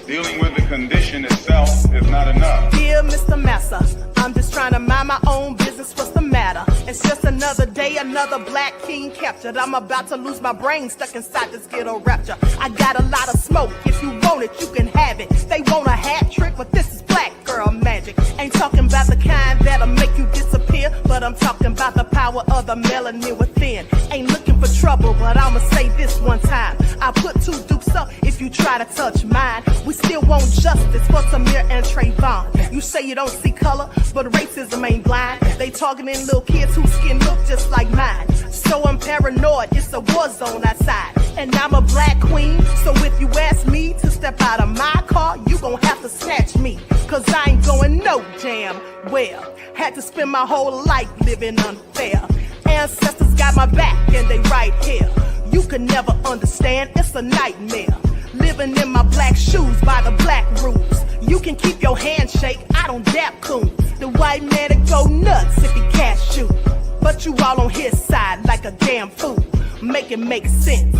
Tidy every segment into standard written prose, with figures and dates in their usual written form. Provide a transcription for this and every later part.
Dealing with the condition itself is not enough. Dear Mr. Massa, I'm just trying to mind my own business. What's the matter? It's just another day, another black king captured. I'm about to lose my brain stuck inside this ghetto rapture. I got a lot of smoke. If you want it, you can have it. They want a hat trick, but this is black girl magic. Ain't talking about the kind that'll make you disappear, but I'm talking about the power of the melanin within. Ain't looking for trouble, but I'ma say this one time. I put two dukes up if you try to touch mine. We still want justice for Samir and Trayvon. You say you don't see color, but racism ain't blind. They targeting little kids whose skin look just like mine. So I'm paranoid, it's a war zone outside. And I'm a black queen, so if you ask me to step out of my car, you gon' have to snatch me. Cause I ain't going no damn well. Had to spend my whole life living unfair. Ancestors got my back and they right here. You can never understand, it's a nightmare. Living in my black shoes by the black rules. You can keep your handshake, I don't dap coon. The white man that go nuts if he can't shoot. But you all on his side like a damn fool. Make it make sense.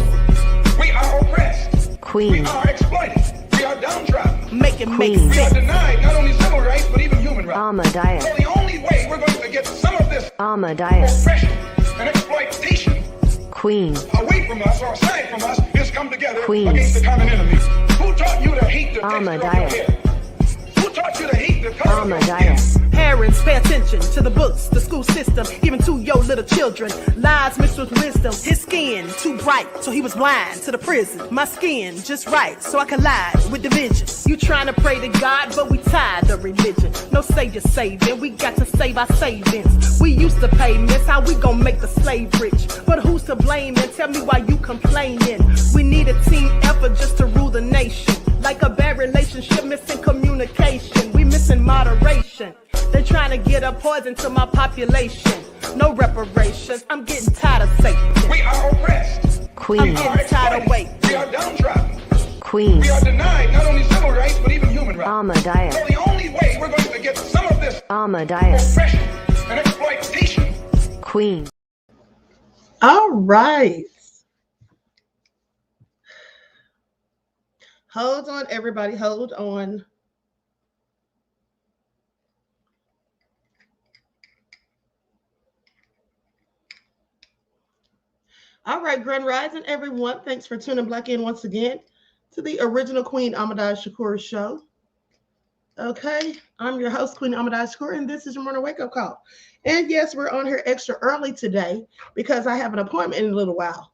We are oppressed. Queen. We are exploited. We are downtrodden. Make it make We are sense. denied not only civil rights, but even human rights. Ahmadiyyah. So the only way we're going to get some of this Ahmadiyyah. oppression and exploitation Queen. away from us or aside from us is come together Queen. against the common enemy. Who taught you to hate the texture of your Ahmadiyyah. hair? Who taught you to hate the color of your skin? Ahmadiyyah. Parents, pay attention to the books, the school system, even to your little children. Lies mixed with wisdom. His skin too bright, so he was blind to the prison. My skin just right, so I collide with division. You trying to pray to God, but we tired of religion. No savior saving, we got to save our savings. We used to pay miss, how we gon' make the slave rich? But who's to blame, and tell me why you complaining? We need a team effort just to rule the nation. Like a bad relationship, missing communication. We missing moderation. They trying to get a poison to my population. No reparations. I'm getting tired of Satan. We are oppressed. Queen. I'm getting tired of waiting. We are downtrodden. Queen. We are denied not only civil rights, but even human rights. Ahmadiyyah. So the only way we're going to get some of this Ahmadiyyah. oppression and exploitation. Queen. All right. Hold on, everybody. Hold on. All right, Grand Rising, everyone. Thanks for tuning back in once again to the original Queen AhmadiyyahShakur show. Okay, I'm your host, Queen AhmadiyyahShakur, and this is your morning wake-up call. And yes, we're on here extra early today because I have an appointment in a little while.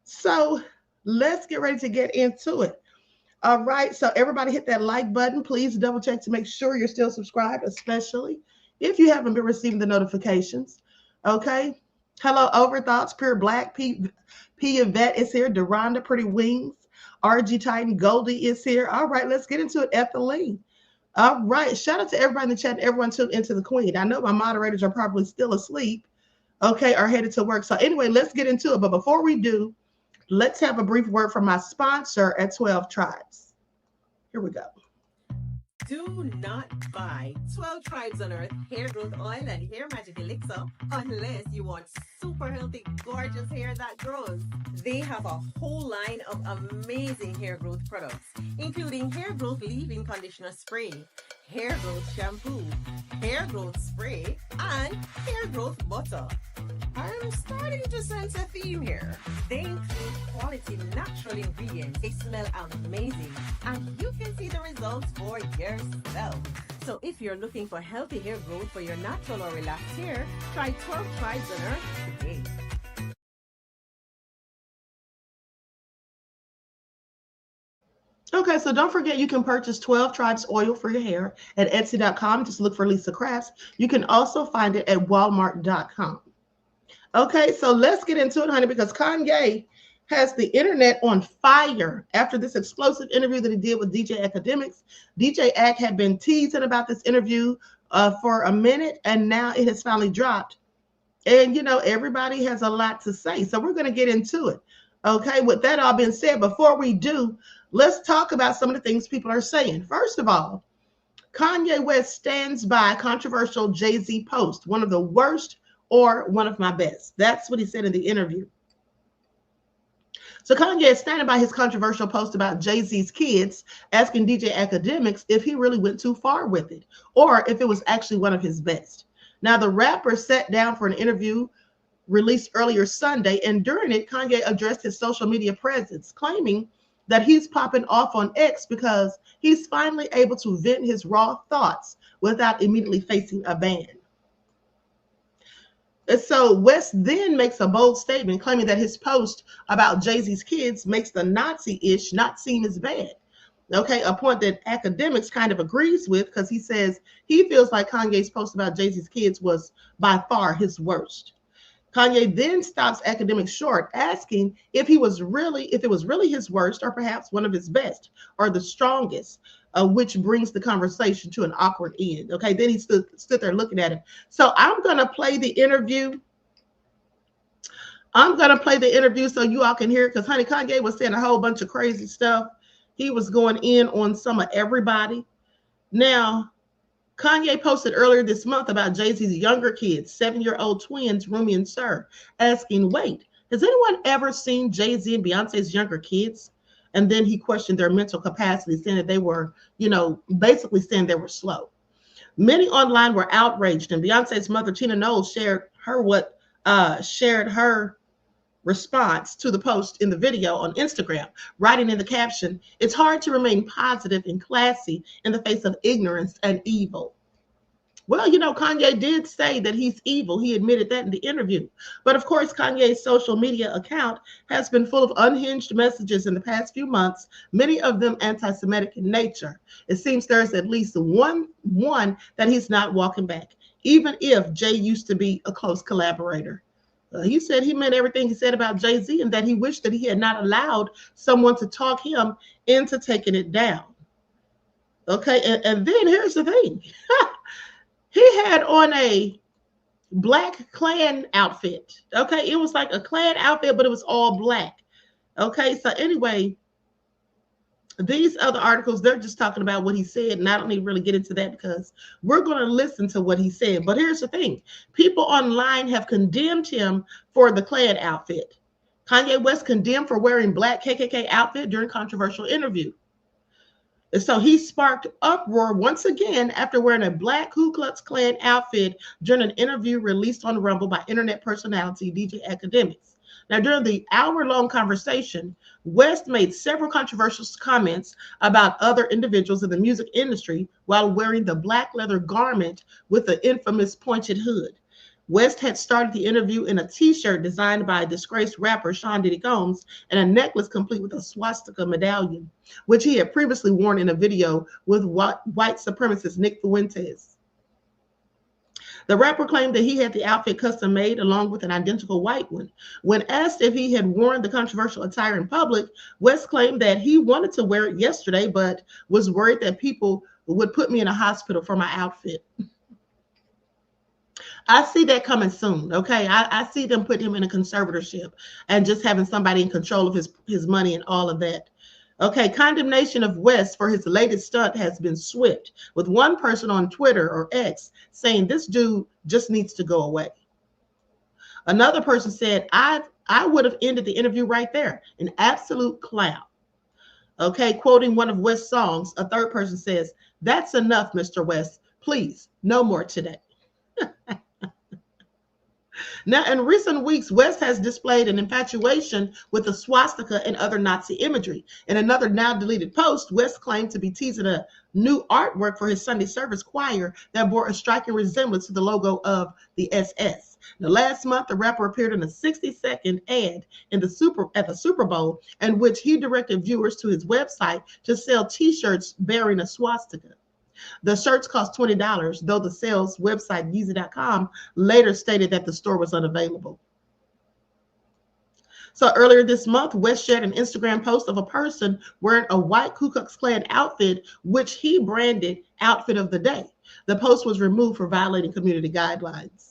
So let's get ready to get into it. All right, so everybody hit that like button. Please double check to make sure you're still subscribed, especially if you haven't been receiving the notifications. Okay. Hello, Overthoughts, Pure Black, P Yvette is here, Deronda, Pretty Wings, RG Titan, Goldie is here. All right, let's get into it, Ethelene. All right, shout out to everybody in the chat, everyone tuned into the Queen. I know my moderators are probably still asleep, okay, are headed to work. So anyway, let's get into it. But before we do, let's have a brief word from my sponsor at 12 Tribes. Here we go. Do not buy 12 Tribes on Earth hair growth oil and hair magic elixir unless you want super healthy, gorgeous hair that grows. They have a whole line of amazing hair growth products, including hair growth leave-in conditioner spray, hair growth shampoo, hair growth spray, and hair growth butter. I'm starting to sense a theme here. They include quality natural ingredients. They smell amazing, and you can see the results for yourself. So if you're looking for healthy hair growth for your natural or relaxed hair, try 12 Tribes on Earth today. Okay, so don't forget you can purchase 12 Tribes oil for your hair at Etsy.com. Just look for Lisa Crafts. You can also find it at Walmart.com. Okay, so let's get into it, honey, because Kanye has the internet on fire after this explosive interview that he did with DJ Akademiks. DJ Ak had been teasing about this interview for a minute, and now it has finally dropped. And, you know, everybody has a lot to say, so we're going to get into it. Okay, with that all being said, before we do, let's talk about some of the things people are saying. First of all, Kanye West stands by controversial Jay-Z post, one of the worst or one of my best. That's what he said in the interview. So Kanye is standing by his controversial post about Jay-Z's kids, asking DJ Akademiks if he really went too far with it, or if it was actually one of his best. Now, the rapper sat down for an interview released earlier Sunday, and during it, Kanye addressed his social media presence, claiming that he's popping off on X because he's finally able to vent his raw thoughts without immediately facing a ban. And so West then makes a bold statement claiming that his post about Jay-Z's kids makes the Nazi-ish not seem as bad. Okay, a point that Akademiks kind of agrees with, because he says he feels like Kanye's post about Jay-Z's kids was by far his worst. Kanye then stops Akademiks short, asking if it was really his worst, or perhaps one of his best, or the strongest, which brings the conversation to an awkward end. Okay, then he stood there looking at him. So I'm gonna play the interview. So you all can hear it, because honey, Kanye was saying a whole bunch of crazy stuff. He was going in on some of everybody. Now, Kanye posted earlier this month about Jay-Z's younger kids, 7-year-old twins, Rumi and Sir, asking, wait, has anyone ever seen Jay-Z and Beyonce's younger kids? And then he questioned their mental capacity, saying that they were, basically saying they were slow. Many online were outraged, and Beyonce's mother, Tina Knowles, shared her response to the post in the video on Instagram, writing in the caption, "It's hard to remain positive and classy in the face of ignorance and evil." Well, Kanye did say that he's evil. He admitted that in the interview. But of course, Kanye's social media account has been full of unhinged messages in the past few months, many of them anti-Semitic in nature. It seems there's at least one that he's not walking back, even if Jay used to be a close collaborator. He said he meant everything he said about Jay-Z, and that he wished that he had not allowed someone to talk him into taking it down. Okay, and then here's the thing. He had on a black Klan outfit. Okay, it was like a Klan outfit, but it was all black. Okay, so anyway, these other articles, they're just talking about what he said, and I don't need to really get into that because we're going to listen to what he said. But here's the thing. People online have condemned him for the Klan outfit. Kanye West condemned for wearing black KKK outfit during controversial interview. And so he sparked uproar once again after wearing a black Ku Klux Klan outfit during an interview released on Rumble by internet personality DJ Akademiks. Now, during the hour-long conversation, West made several controversial comments about other individuals in the music industry while wearing the black leather garment with the infamous pointed hood. West had started the interview in a T-shirt designed by disgraced rapper Sean Diddy Combs and a necklace complete with a swastika medallion, which he had previously worn in a video with white supremacist Nick Fuentes. The rapper claimed that he had the outfit custom made along with an identical white one. When asked if he had worn the controversial attire in public, West claimed that he wanted to wear it yesterday, but was worried that people would put me in a hospital for my outfit. I see that coming soon, okay? I see them putting him in a conservatorship and just having somebody in control of his money and all of that. Okay, condemnation of West for his latest stunt has been swift, with one person on Twitter or X saying this dude just needs to go away. Another person said, I would have ended the interview right there, an absolute clown. Okay, quoting one of West's songs, a third person says, "That's enough, Mr. West. Please, no more today." Now, in recent weeks, West has displayed an infatuation with the swastika and other Nazi imagery. In another now deleted post, West claimed to be teasing a new artwork for his Sunday service choir that bore a striking resemblance to the logo of the SS. Now, last month, the rapper appeared in a 60-second ad at the Super Bowl, in which he directed viewers to his website to sell T-shirts bearing a swastika. The shirts cost $20, though the sales website Yeezy.com later stated that the store was unavailable. So earlier this month, West shared an Instagram post of a person wearing a white Ku Klux Klan outfit, which he branded outfit of the day. The post was removed for violating community guidelines.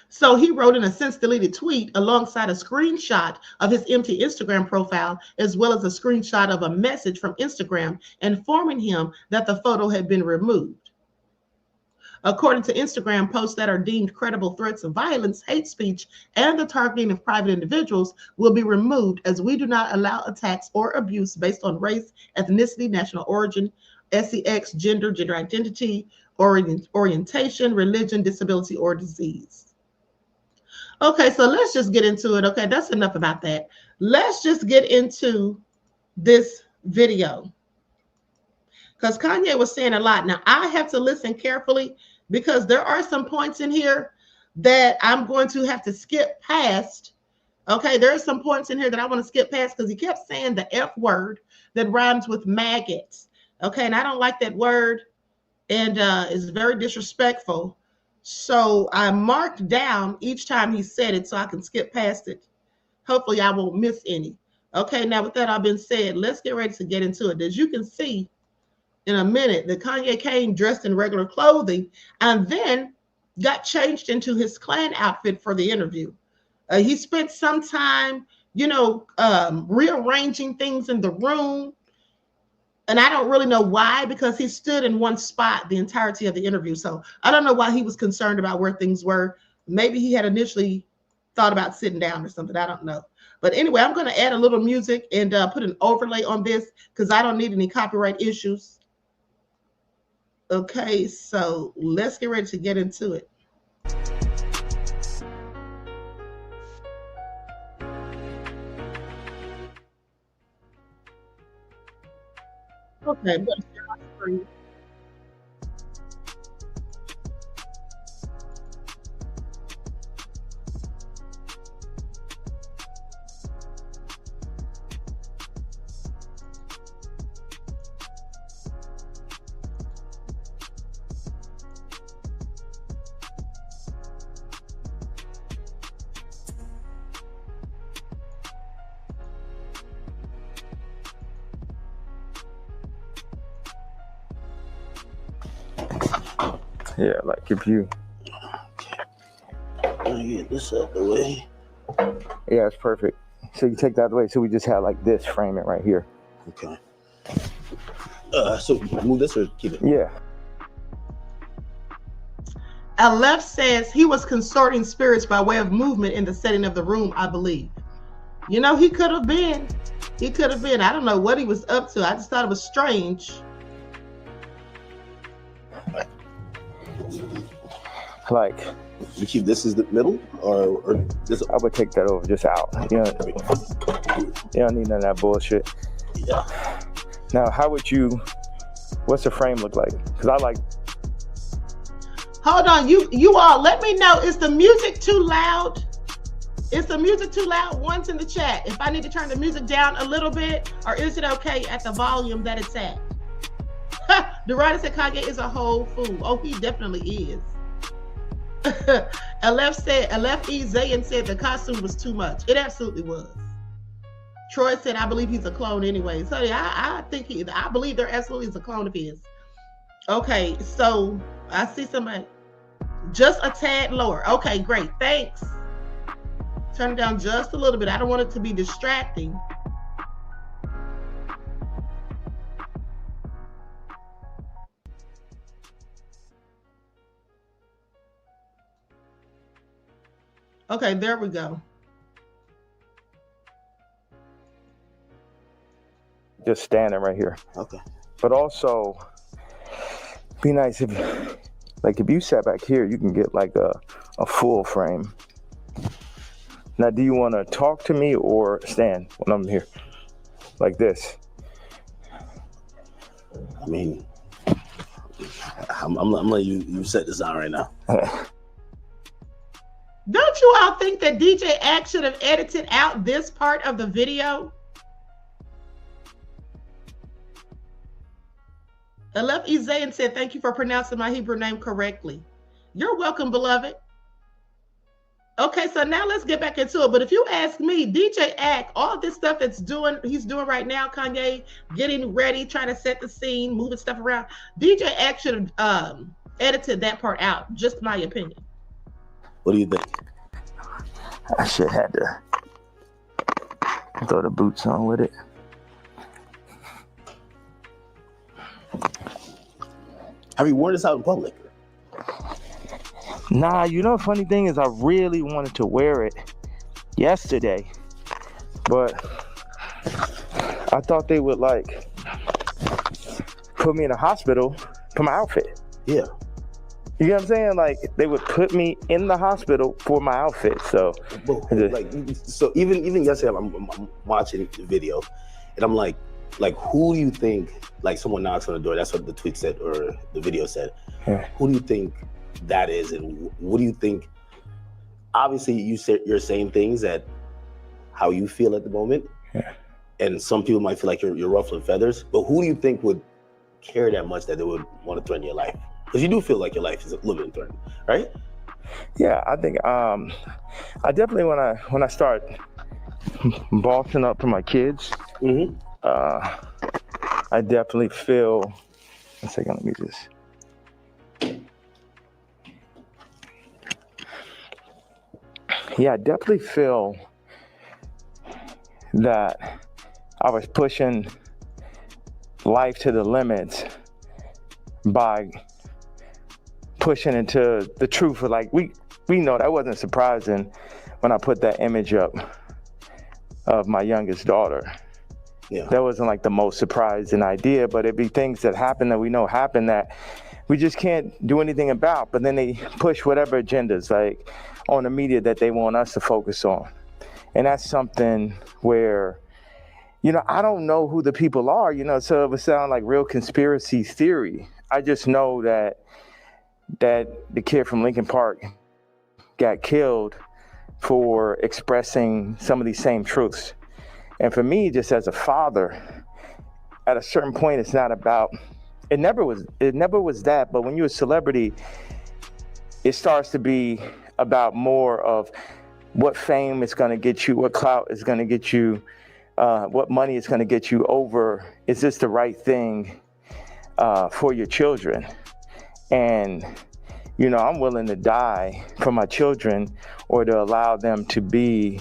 So he wrote in a since deleted tweet alongside a screenshot of his empty Instagram profile, as well as a screenshot of a message from Instagram informing him that the photo had been removed. according to Instagram, posts that are deemed credible threats of violence, hate speech, and the targeting of private individuals will be removed, as we do not allow attacks or abuse based on race, ethnicity, national origin, sex, gender identity, orientation, religion, disability, or disease. Okay, so let's just get into it. Okay, that's enough about that. Let's just get into this video, because Kanye was saying a lot. Now, I have to listen carefully because there are some points in here that I'm going to have to skip past. Okay, there are some points in here that I want to skip past because he kept saying the F word that rhymes with maggots. Okay, and I don't like that word, and it's very disrespectful. So I marked down each time he said it so I can skip past it. Hopefully I won't miss any. Okay, now with that all been said, let's get ready to get into it. As you can see in a minute, that Kanye came dressed in regular clothing and then got changed into his Klan outfit for the interview. He spent some time, rearranging things in the room. And I don't really know why, because he stood in one spot the entirety of the interview. So I don't know why he was concerned about where things were. Maybe he had initially thought about sitting down or something. I don't know. But anyway, I'm going to add a little music and put an overlay on this because I don't need any copyright issues. Okay, so let's get ready to get into it. Okay, I'm going to share my screen. Yeah, like if you. Let me get this out the way. Yeah, it's perfect. So you take that away. So we just have like this, frame it right here. Okay. So move this or keep it? Yeah. Aleph says he was consorting spirits by way of movement in the setting of the room, I believe. He could have been. He could have been. I don't know what he was up to. I just thought it was strange. Like, you keep this as the middle, or this? I would take that over just out. You don't need none of that bullshit. Yeah. Now, what's the frame look like? Because I like. Hold on, you all, let me know, is the music too loud? Is the music too loud? Once in the chat, if I need to turn the music down a little bit, or is it okay at the volume that it's at? Dorada said Kanye is a whole fool. Oh, he definitely is. Aleph E. Zayn said the costume was too much. It absolutely was. Troy said, I believe he's a clone anyway. So yeah, I believe there absolutely is a clone of his. Okay, so I see somebody just a tad lower. Okay, great. Thanks. Turn it down just a little bit. I don't want it to be distracting. Okay, there we go. Just standing right here. Okay. But also, be nice if you sat back here, you can get like a full frame. Now, do you want to talk to me or stand when I'm here? Like this? I mean, I'm letting you set this out right now. Don't you all think that DJ Ack should have edited out this part of the video? Aleph Izayan said, thank you for pronouncing my Hebrew name correctly. You're welcome, beloved. Okay, so now let's get back into it. But if you ask me, DJ Ack, all this stuff he's doing right now, Kanye, getting ready, trying to set the scene, moving stuff around, DJ Ack should have edited that part out, just my opinion. What do you think? I should have had to throw the boots on with it. Have you worn this out in public? Nah, you know, funny thing is I really wanted to wear it yesterday, but I thought they would like put me in a hospital for my outfit. Yeah. You know what I'm saying? Like they would put me in the hospital for my outfit. So, so even yesterday, I'm watching the video, and I'm like, who do you think? Like someone knocks on the door. That's what the tweet said or the video said. Yeah. Who do you think that is, and what do you think? Obviously, you're saying things that how you feel at the moment, yeah. And some people might feel like you're ruffling feathers. But who do you think would care that much that they would want to threaten your life? Because you do feel like your life is a little bit threatened, right? Yeah, I think I definitely when I start bossing up for my kids, Mm-hmm. I definitely feel. One second, let me just. Yeah, I definitely feel that I was pushing life to the limits by pushing into the truth. Like we know that wasn't surprising when I put that image up of my youngest daughter. Yeah. That wasn't like the most surprising idea, but it'd be things that happen that we know happen that we just can't do anything about. But then they push whatever agendas like on the media that they want us to focus on. And that's something where, you know, I don't know who the people are, you know, so it would sound like real conspiracy theory. I just know that the kid from Lincoln Park got killed for expressing some of these same truths. And for me, just as a father, at a certain point, it's not about, it never was that, but when you're a celebrity, it starts to be about more of what fame is going to get you, what clout is going to get you, what money is going to get you over, is this the right thing for your children? And, you know, I'm willing to die for my children or to allow them to be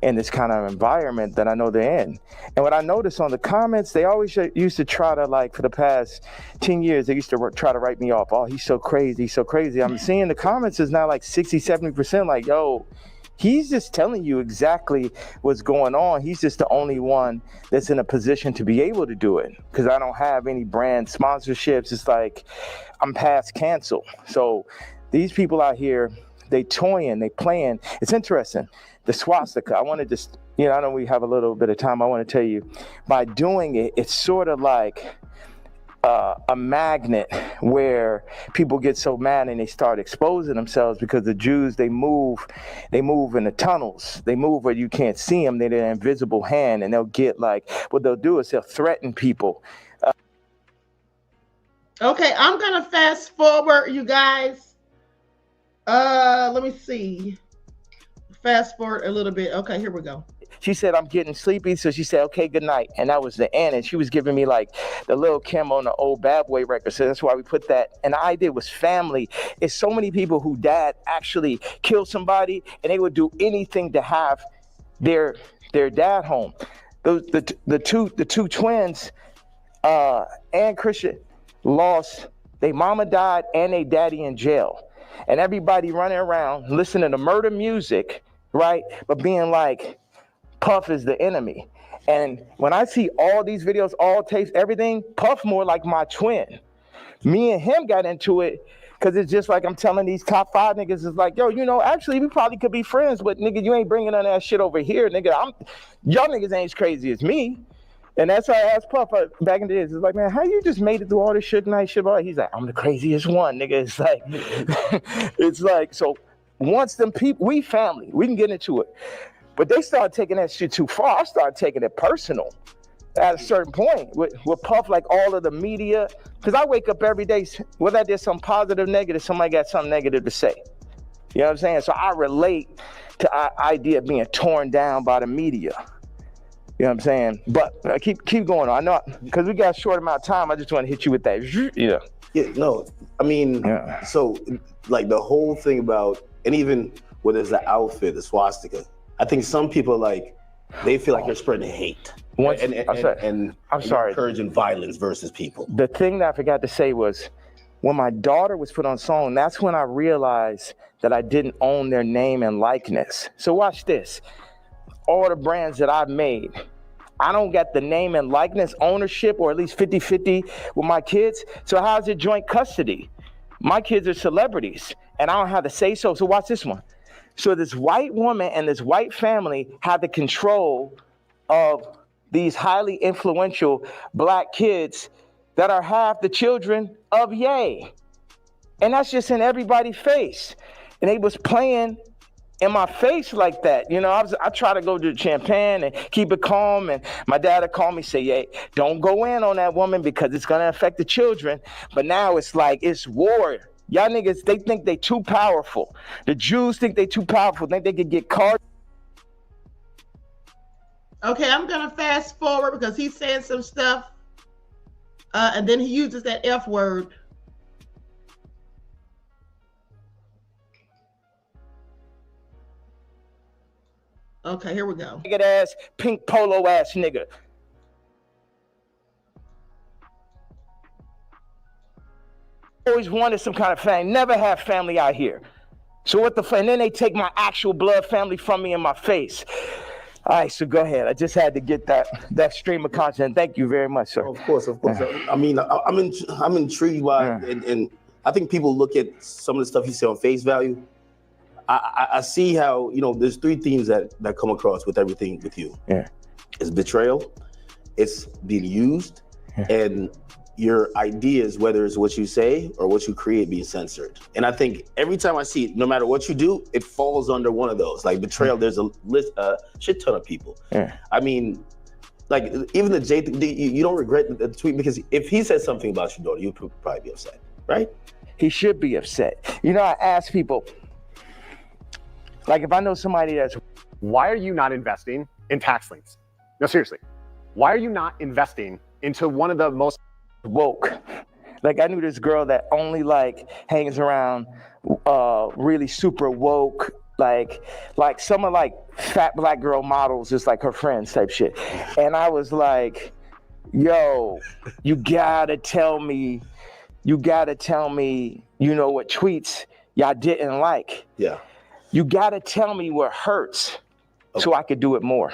in this kind of environment that I know they're in. And what I noticed on the comments, they always used to try to, like, for the past 10 years, they used to try to write me off. Oh, he's so crazy, he's so crazy. I'm seeing the comments is now like 60, 70% like, yo, he's just telling you exactly what's going on. He's just the only one that's in a position to be able to do it because I don't have any brand sponsorships. It's like I'm past cancel. So these people out here, they toying, they playing. It's interesting. The swastika, I want to just, you know, I know we have a little bit of time. I want to tell you, by doing it, it's sort of like a magnet where people get so mad and they start exposing themselves because the Jews, they move in the tunnels. They move where you can't see them. They're the invisible hand, and they'll get like, what they'll do is they'll threaten people. Okay, I'm gonna fast forward, you guys. Let me see. Fast forward a little bit. Okay, here we go. She said, I'm getting sleepy. So she said, okay, good night. And that was the end. And she was giving me like the Lil Kim on the old Bad Boy record. So that's why we put that. And the idea was family. It's so many people who dad actually killed somebody and they would do anything to have their dad home. The two twins, and Christian, lost, their mama died and their daddy in jail. And everybody running around listening to murder music, right? But being like, Puff is the enemy. And when I see all these videos, all tapes, everything, Puff more like my twin. Me and him got into it because it's just like I'm telling these top 5 niggas, it's like, yo, you know, actually we probably could be friends, but nigga, you ain't bringing none of that shit over here, nigga. Y'all niggas ain't as crazy as me. And that's why I asked Puff back in the days. It's like, man, how you just made it through all this Suge Knight shit? He's like, I'm the craziest one, nigga. It's like, it's like, so once them people, we family, we can get into it. But they started taking that shit too far. I started taking it personal at a certain point with Puff, like all of the media. Because I wake up every day, whether I did something positive, negative, somebody got something negative to say. You know what I'm saying? So I relate to the idea of being torn down by the media. You know what I'm saying? But keep going on. I know, because we got a short amount of time, I just want to hit you with that. Yeah. Yeah, no, I mean, So like the whole thing about, and even whether it's the outfit, the swastika, I think some people like, they feel like they're spreading hate. And I'm sorry. Encouraging violence versus people. The thing that I forgot to say was, when my daughter was put on song, that's when I realized that I didn't own their name and likeness. So watch this. All the brands that I've made, I don't get the name and likeness ownership, or at least 50-50 with my kids. So how's it joint custody? My kids are celebrities and I don't have to say so. So watch this one. So this white woman and this white family have the control of these highly influential black kids that are half the children of Ye. And that's just in everybody's face. And they was playing in my face like that. You know, I try to go to the champagne and keep it calm. And my dad would call me, say, "Hey, don't go in on that woman because it's going to affect the children." But now it's like, it's war. Y'all niggas, they think they too powerful. The Jews think they too powerful. Think they could get caught. Okay, I'm going to fast forward because he's saying some stuff. And then he uses that F word. Okay, here we go. Nigga ass, pink polo ass nigga. Always wanted some kind of family. Never have family out here. So what the fuck? And then they take my actual blood family from me in my face. All right, so go ahead. I just had to get that stream of content. Thank you very much, sir. Of course. I mean, I'm intrigued by, and I think people look at some of the stuff you say on face value. I see how, you know, there's three themes that come across with everything with you. Yeah. It's betrayal, it's being used, and your ideas, whether it's what you say or what you create, being censored. And I think every time I see it, no matter what you do, it falls under one of those. Like betrayal, there's a shit ton of people. Yeah. I mean, like even the J, you don't regret the tweet, because if he said something about your daughter, you'd probably be upset, right? He should be upset. You know, I ask people, like if I know somebody that's... Why are you not investing in tax liens? No, seriously. Why are you not investing into one of the most woke? Like I knew this girl that only like hangs around really super woke, like some of like fat black girl models, just like her friends type shit. And I was like, yo, you gotta tell me, you know what tweets y'all didn't like. Yeah. You gotta tell me what hurts so I could do it more.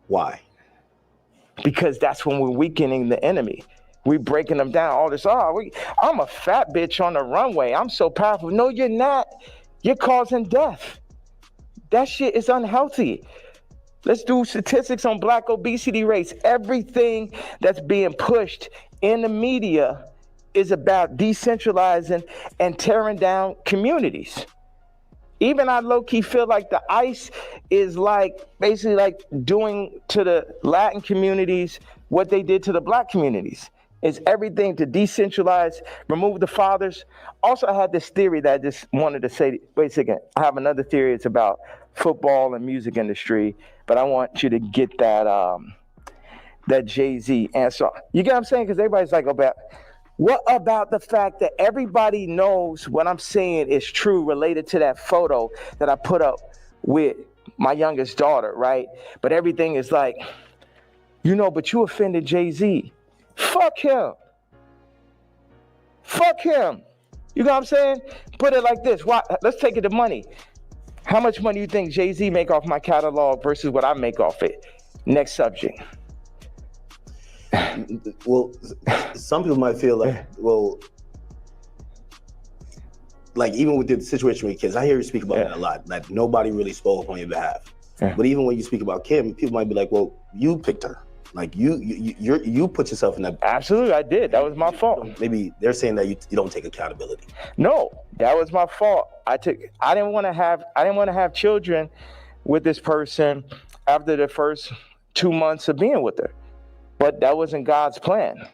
Why? Because that's when we're weakening the enemy. We're breaking them down. All this, I'm a fat bitch on the runway. I'm so powerful. No, you're not. You're causing death. That shit is unhealthy. Let's do statistics on black obesity rates. Everything that's being pushed in the media is about decentralizing and tearing down communities. Even I low-key feel like the ICE is like basically like doing to the Latin communities what they did to the black communities. It's everything to decentralize, remove the fathers. Also, I had this theory that I just wanted to say, wait a second, I have another theory. It's about football and music industry, but I want you to get that that Jay-Z answer. You get what I'm saying? Because everybody's like, what about the fact that everybody knows what I'm saying is true related to that photo that I put up with my youngest daughter, right? But everything is like, you know, but you offended Jay-Z. Fuck him. Fuck him. You know what I'm saying? Put it like this. Why? Let's take it to money. How much money do you think Jay-Z make off my catalog versus what I make off it? Next subject. Well, some people might feel like, well, like even with the situation with kids, I hear you speak about that a lot. Like nobody really spoke on your behalf. But even when you speak about Kim, people might be like, well, you picked her. Like you put yourself in that. Absolutely, I did. That was my fault. Maybe they're saying that you don't take accountability. No, that was my fault. I didn't want to have children with this person after the first 2 months of being with her. But that wasn't God's plan.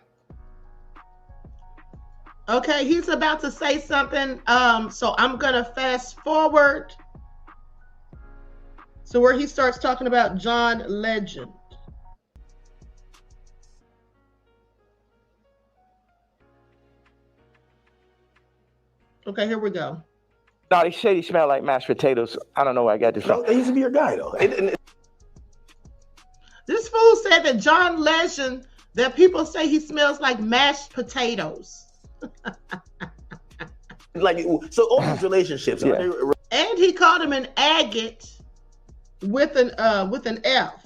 Okay, he's about to say something. So I'm gonna fast forward. So where he starts talking about John Legend. Okay, here we go. No, they say he smelled like mashed potatoes. I don't know where I got this from. That used to be your guy, though. This fool said that John Legend, that people say he smells like mashed potatoes. Like, so all these relationships, Yeah. And he called him an agate with an F.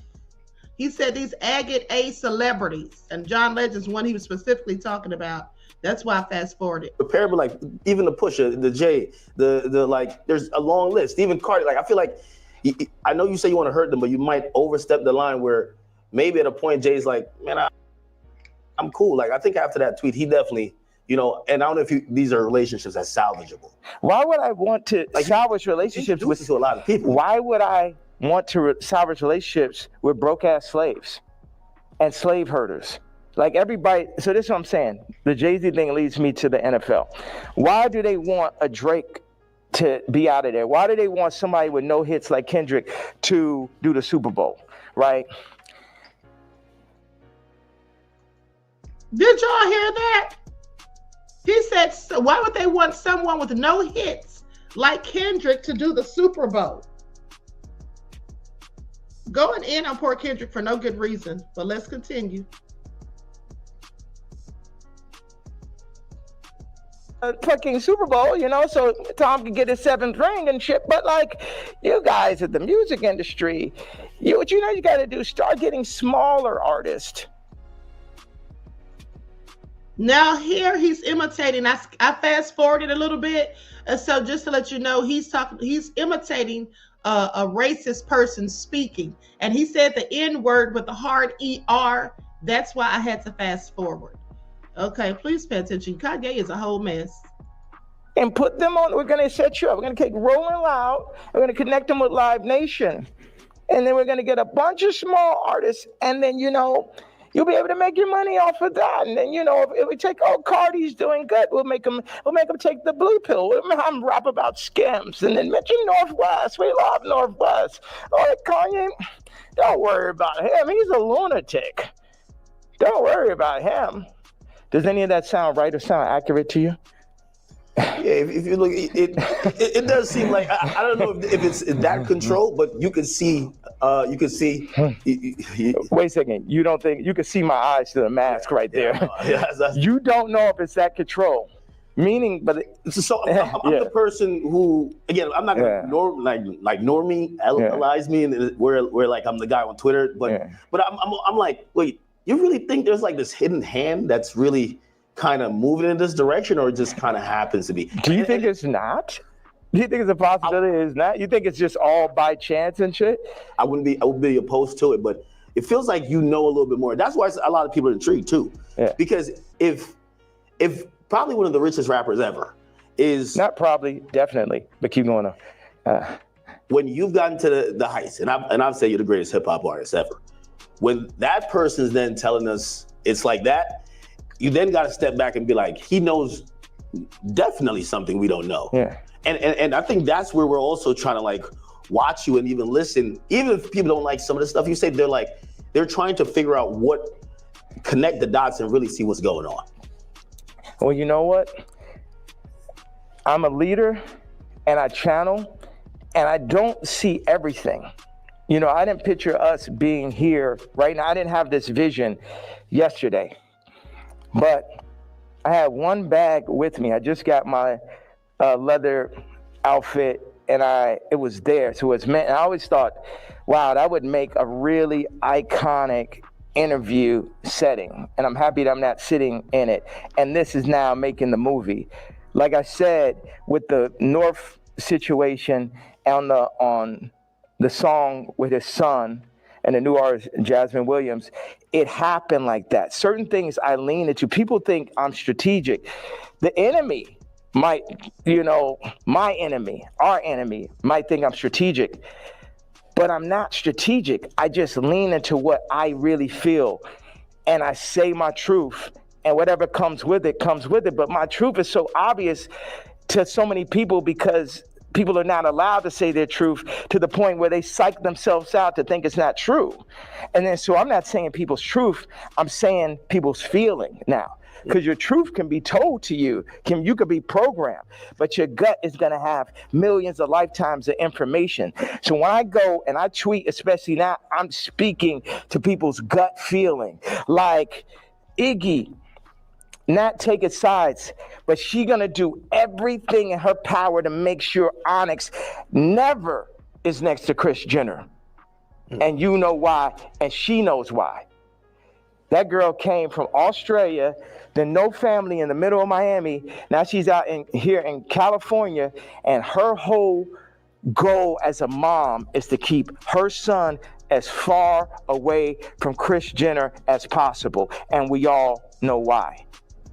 He said these agate A celebrities, and John Legend's one he was specifically talking about. That's why I fast forwarded. Comparable, like even the Pusha, the Jay, the like. There's a long list. Even Cardi. Like I feel like, I know you say you want to hurt them, but you might overstep the line where maybe at a point Jay's like, man, I'm cool. Like I think after that tweet, he definitely, you know. And I don't know if these are relationships that's salvageable. Why would I want to salvage relationships with to a lot of people? Why would I want to salvage relationships with broke ass slaves and slave herders? Like everybody, so this is what I'm saying. The Jay-Z thing leads me to the NFL. Why do they want a Drake to be out of there? Why do they want somebody with no hits like Kendrick to do the Super Bowl, right? Did y'all hear that? He said, so why would they want someone with no hits like Kendrick to do the Super Bowl? Going in on poor Kendrick for no good reason, but let's continue. Fucking Super Bowl, you know, so Tom can get his 7th ring and shit. But like, you guys at the music industry, what you know you got to do, start getting smaller artists. Now here he's imitating. I fast forwarded a little bit, so just to let you know, he's imitating a racist person speaking, and he said the N word with the hard ER. That's why I had to fast forward. Okay, please pay attention. Kanye is a whole mess. And put them on. We're going to set you up. We're going to take Rolling Loud. We're going to connect them with Live Nation. And then we're going to get a bunch of small artists. And then, you know, you'll be able to make your money off of that. And then, you know, if we take, Cardi's doing good, we'll make them take the blue pill. We'll have them rap about skims. And then mention Northwest. We love Northwest. Oh, Kanye, don't worry about him. He's a lunatic. Don't worry about him. Does any of that sound right or sound accurate to you? Yeah, if you look, it does seem like I don't know if it's that control, but you can see. Wait a second. You don't think you can see my eyes through the mask right there? Yeah, you don't know if it's that control. Meaning, but so I'm the person who, again, I'm not gonna normalize me and where like I'm the guy on Twitter, but I'm like, wait. You really think there's like this hidden hand that's really kind of moving in this direction, or it just kind of happens to be? Do you think it's not? Do you think it's a possibility it's not? You think it's just all by chance and shit? I would be opposed to it, but it feels like you know a little bit more. That's why a lot of people are intrigued too. Yeah. Because if probably one of the richest rappers ever is not probably, definitely, but keep going on. When you've gotten to the heights, and I'd say you're the greatest hip hop artist ever. When that person's then telling us it's like that, you then got to step back and be like, he knows definitely something we don't know. Yeah. And I think that's where we're also trying to like watch you and even listen. Even if people don't like some of the stuff you say, they're trying to figure out connect the dots and really see what's going on. Well, you know what? I'm a leader and I channel and I don't see everything. You know, I didn't picture us being here right now. I didn't have this vision yesterday, but I had one bag with me. I just got my leather outfit and it was there. So it's meant, and I always thought, wow, that would make a really iconic interview setting. And I'm happy that I'm not sitting in it. And this is now making the movie. Like I said, with the North situation on the song with his son and the new artist, Jasmine Williams, it happened like that. Certain things I lean into. People think I'm strategic. The enemy might, my enemy, our enemy might think I'm strategic, but I'm not strategic. I just lean into what I really feel and I say my truth, and whatever comes with it, comes with it. But my truth is so obvious to so many people because people are not allowed to say their truth to the point where they psych themselves out to think it's not true. And then, so I'm not saying people's truth, I'm saying people's feeling now. Because your truth can be told to you, you could be programmed, but your gut is gonna have millions of lifetimes of information. So when I go and I tweet, especially now, I'm speaking to people's gut feeling. Like Iggy, not taking sides, but she gonna do everything in her power to make sure Onyx never is next to Kris Jenner. And you know why, and she knows why. That girl came from Australia, then no family in the middle of Miami. Now she's out here in California, and her whole goal as a mom is to keep her son as far away from Kris Jenner as possible. And we all know why.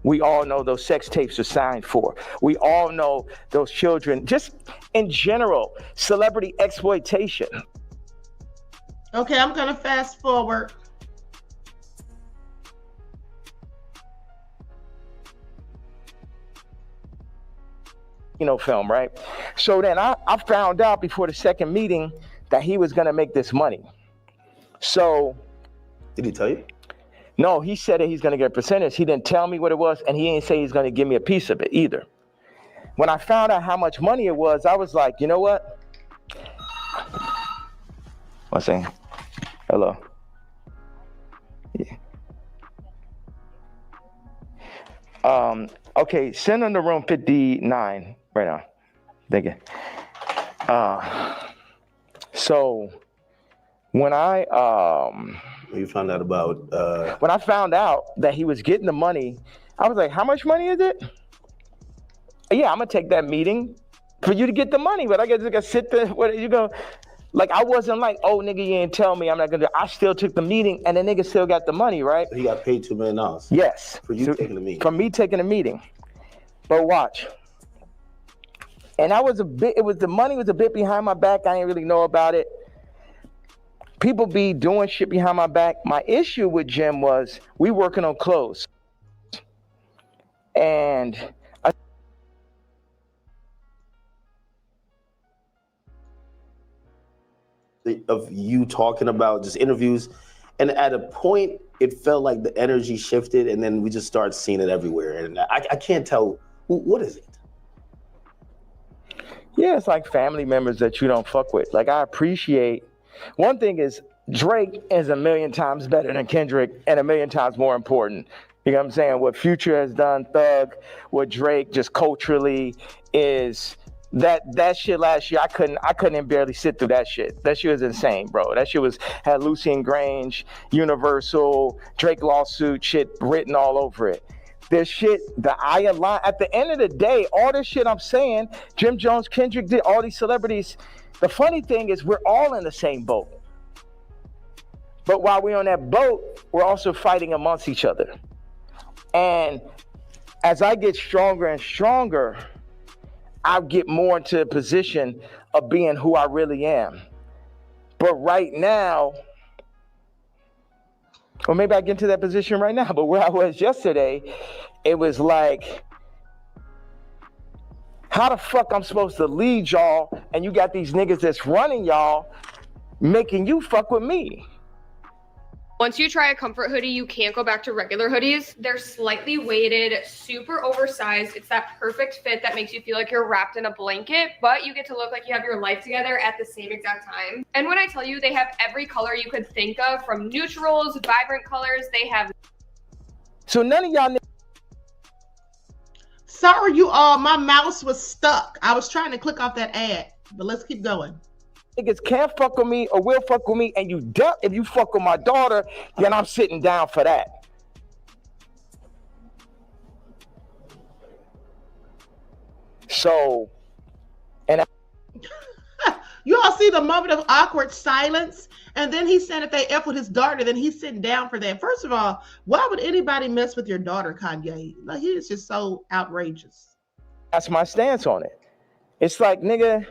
We all know those sex tapes are signed for. We all know those children, just in general, celebrity exploitation. Okay, I'm gonna fast forward. Film, right? So then I found out before the second meeting that he was gonna make this money. So. Did he tell you? No, he said that he's gonna get a percentage. He didn't tell me what it was, and he didn't say he's gonna give me a piece of it either. When I found out how much money it was, I was like, you know what? What's saying? Hello. Yeah. Okay, send in the room 59 right now. Thank you. So when You found out about when I found out that he was getting the money, I was like, how much money is it? Yeah, I'm gonna take that meeting for you to get the money, but I guess I gotta sit there. What you go? Like, I wasn't like, oh, nigga, you didn't tell me, I'm not gonna do. I still took the meeting, and the nigga still got the money, right? He got paid $2 million. Yes. For you taking the meeting. For me taking the meeting. But watch. And the money was a bit behind my back. I didn't really know about it. People be doing shit behind my back. My issue with Jim was we working on clothes. And of you talking about just interviews, and at a point it felt like the energy shifted, and then we just started seeing it everywhere, and I can't tell what is it. Yeah, it's like family members that you don't fuck with. Like, I appreciate, one thing is Drake is 1,000,000 times better than Kendrick and 1,000,000 times more important. You know what I'm saying? What Future has done, Thug, what Drake just culturally is. That shit last year, I couldn't barely sit through that shit. That shit was insane, bro. That shit had Lucian Grange, Universal, Drake lawsuit shit written all over it. This shit, at the end of the day, all this shit I'm saying, Jim Jones, Kendrick did, all these celebrities, the funny thing is we're all in the same boat. But while we're on that boat, we're also fighting amongst each other. And as I get stronger and stronger, I'll get more into a position of being who I really am. But right now, or maybe I get into that position right now, but where I was yesterday, it was like, how the fuck I'm supposed to lead y'all, and you got these niggas that's running y'all, making you fuck with me? Once you try a comfort hoodie, you can't go back to regular hoodies. They're slightly weighted, super oversized. It's that perfect fit that makes you feel like you're wrapped in a blanket, but you get to look like you have your life together at the same exact time. And when I tell you, they have every color you could think of, from neutrals, vibrant colors, they have. So none of y'all. Sorry, you all, my mouse was stuck. I was trying to click off that ad, but let's keep going. Niggas can't fuck with me or will fuck with me, and if you fuck with my daughter, then I'm sitting down for that. So, and you all see the moment of awkward silence, and then he said if they F with his daughter, then he's sitting down for that. First of all, why would anybody mess with your daughter, Kanye? Like, he is just so outrageous. That's my stance on it. It's like, nigga,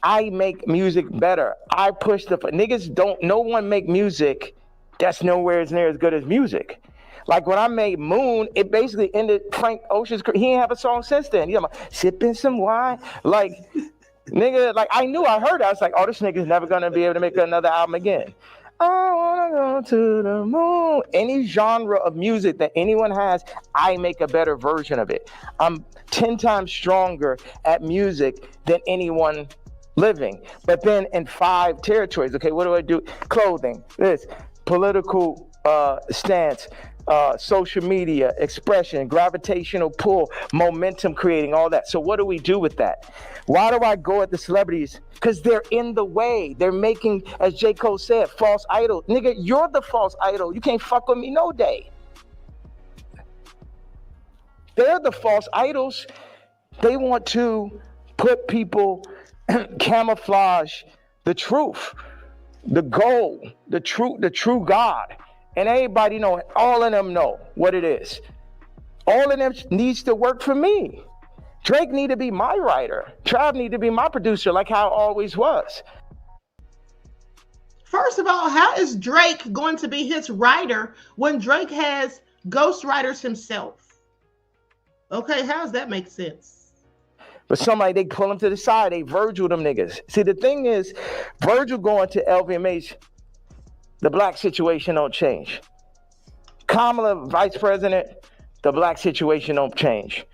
I make music better. I push no one make music that's nowhere near as good as music. Like, when I made Moon, it basically ended Frank Ocean's career. He ain't have a song since then. You know, sipping some wine. Like, nigga, like, I heard that. I was like, oh, this nigga's never gonna be able to make another album again. I wanna go to the moon. Any genre of music that anyone has, I make a better version of it. I'm 10 times stronger at music than anyone living. But then in 5 territories, okay, what do I do? Clothing, this, political stance, social media, expression, gravitational pull, momentum creating, all that. So what do we do with that? Why do I go at the celebrities? Because they're in the way. They're making, as J. Cole said, false idol. Nigga, you're the false idol. You can't fuck with me no day. They're the false idols. They want to put people, camouflage the truth, the goal, the true God. And everybody know, all of them know what it is. All of them needs to work for me. Drake need to be my writer. Trav need to be my producer, like how it always was. First of all, how is Drake going to be his writer when Drake has ghostwriters himself? Okay, how does that make sense? But somebody, they pull him to the side, they Virgil them niggas. See, the thing is, Virgil going to LVMH, the black situation don't change. Kamala, vice president, the black situation don't change.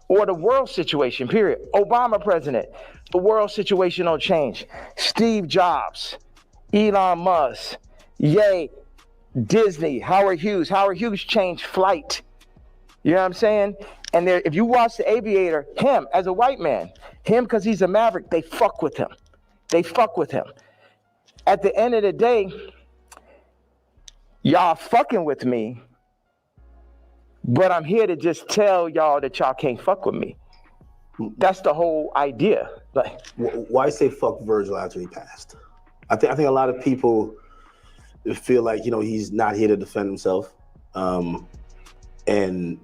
Or the world situation, period. Obama president, the world situation don't change. Steve Jobs, Elon Musk, Ye, Disney, Howard Hughes. Howard Hughes changed flight. You know what I'm saying? And there, if you watch The Aviator, him as a white man, him because he's a maverick, they fuck with him. They fuck with him. At the end of the day, y'all fucking with me, but I'm here to just tell y'all that y'all can't fuck with me. That's the whole idea. Like, why say fuck Virgil after he passed? I think a lot of people feel like, you know, he's not here to defend himself, and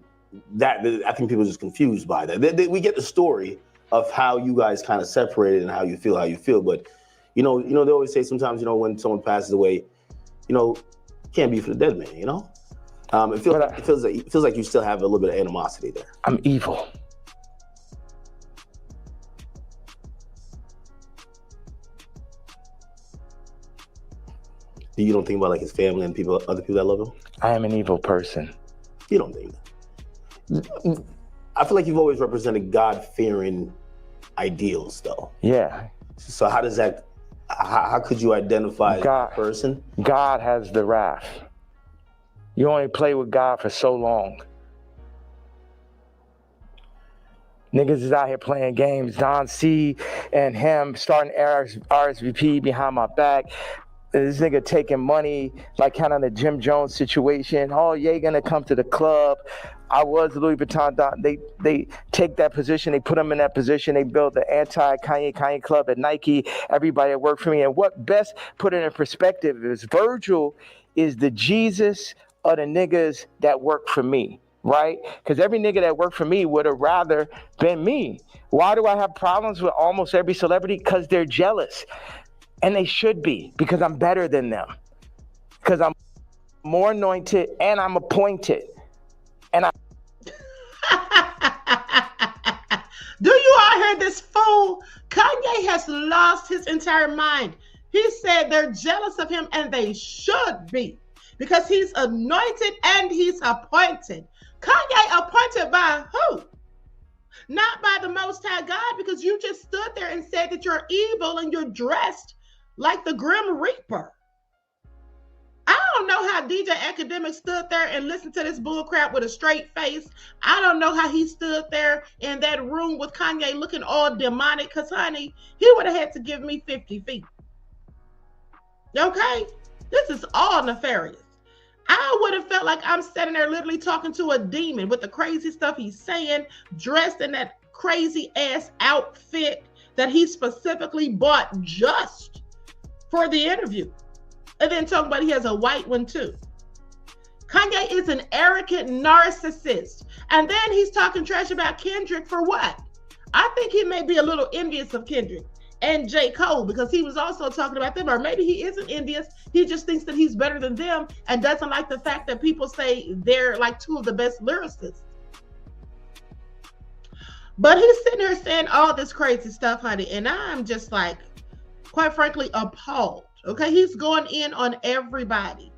that I think people are just confused by that. We get the story of how you guys kind of separated and how you feel, but you know, they always say sometimes, you know, when someone passes away, you know, can't be for the dead man, you know. It feels like you still have a little bit of animosity there. I'm evil. You don't think about like his family and other people that love him? I am an evil person. You don't think that? I feel like you've always represented God-fearing ideals, though. Yeah. So how does that? How could you identify that person? God has the wrath. You only play with God for so long. Niggas is out here playing games. Don C and him starting RSVP behind my back. This nigga taking money, like kind of the Jim Jones situation. Oh, yeah, gonna come to the club. I was Louis Vuitton. They take that position. They put him in that position. They build the anti-Kanye club at Nike. Everybody that worked for me. And what best put it in perspective is Virgil is the Jesus of the niggas that work for me, right? Because every nigga that worked for me would have rather been me. Why do I have problems with almost every celebrity? Because they're jealous. And they should be, because I'm better than them. Because I'm more anointed and I'm appointed. And Do you all hear this fool? Kanye has lost his entire mind. He said they're jealous of him, and they should be, because he's anointed and he's appointed. Kanye appointed by who? Not by the Most High God, because you just stood there and said that you're evil and you're dressed like the Grim Reaper. I don't know how DJ Akademiks stood there and listened to this bullcrap with a straight face. I don't know how he stood there in that room with Kanye looking all demonic, because, honey, he would have had to give me 50 feet. Okay? This is all nefarious. I would have felt like I'm standing there literally talking to a demon with the crazy stuff he's saying, dressed in that crazy ass outfit that he specifically bought just for the interview. And then talking about he has a white one too. Kanye is an arrogant narcissist. And then he's talking trash about Kendrick for what? I think he may be a little envious of Kendrick and J. Cole, because he was also talking about them. Or maybe he isn't envious. He just thinks that he's better than them and doesn't like the fact that people say they're like two of the best lyricists. But he's sitting here saying all this crazy stuff, honey. And I'm just like, quite frankly, appalled. Okay, he's going in on everybody.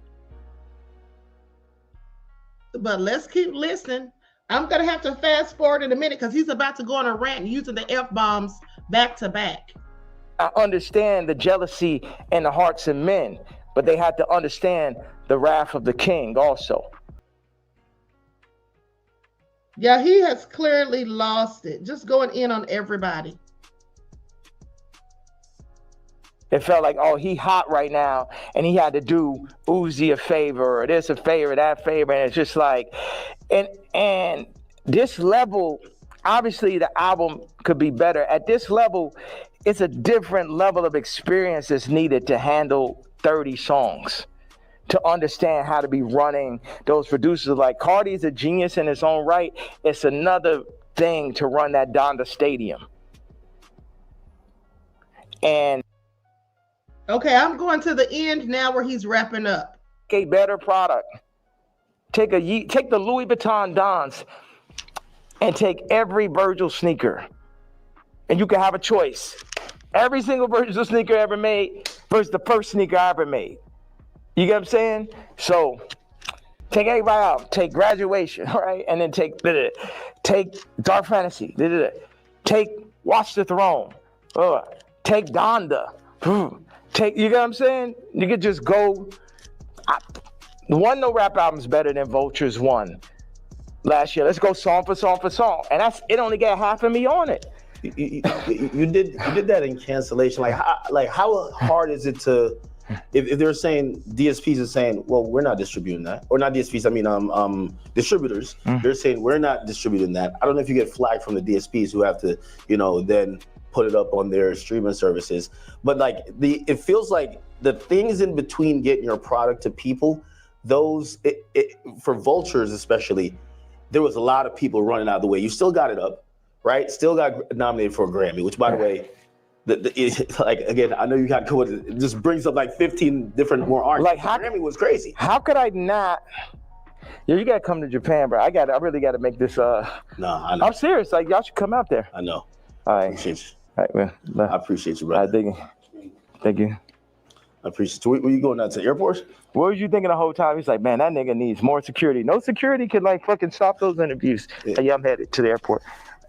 But let's keep listening. I'm going to have to fast forward in a minute because he's about to go on a rant using the F-bombs back to back. I understand the jealousy in the hearts of men. but they had to understand the wrath of the king also. Yeah, he has clearly lost it. Just going in on everybody. It felt like, oh, he hot right now, and he had to do Uzi a favor, or this a favor, that favor, and it's just like, and this level, obviously the album could be better. At this level, it's a different level of experience that's needed to handle 30 songs, to understand how to be running those producers. Like, Cardi's a genius in his own right. It's another thing to run that Donda Stadium. And okay, I'm going to the end now where he's wrapping up. A better product. Take the Louis Vuitton Dons and take every Virgil sneaker, and you can have a choice. Every single Virgil sneaker ever made versus the first sneaker I ever made. You get what I'm saying? So take everybody out. Take Graduation, right? And then take Dark Fantasy. Take Watch the Throne. Take Donda. You get what I'm saying? You could just go. One No Rap album is better than Vulture's one last year. Let's go song for song for song, and it only got half of me on it. You did that in Cancellation. How hard is it to, if they're saying DSPs are saying, well, we're not distributing that, or not DSPs, I mean distributors. They're saying we're not distributing that. I don't know if you get flagged from the DSPs who have to, then put it up on their streaming services. But it feels like the things in between getting your product to people, those for Vultures especially, there was a lot of people running out of the way. You still got it up, right? Still got nominated for a Grammy, which, by the way, again, I know you got going. It just brings up 15 different more artists. Grammy was crazy. How could I not? Yeah, you gotta come to Japan, bro. I really gotta make this. No, I know. I'm serious. Y'all should come out there. I know. All right. Appreciate you. All right, man. I appreciate you, brother. Thank you. I appreciate you. Where you going now, to the airport? What was you thinking the whole time? He's like, man, that nigga needs more security. No security could fucking stop those interviews. Yeah, I'm headed to the airport.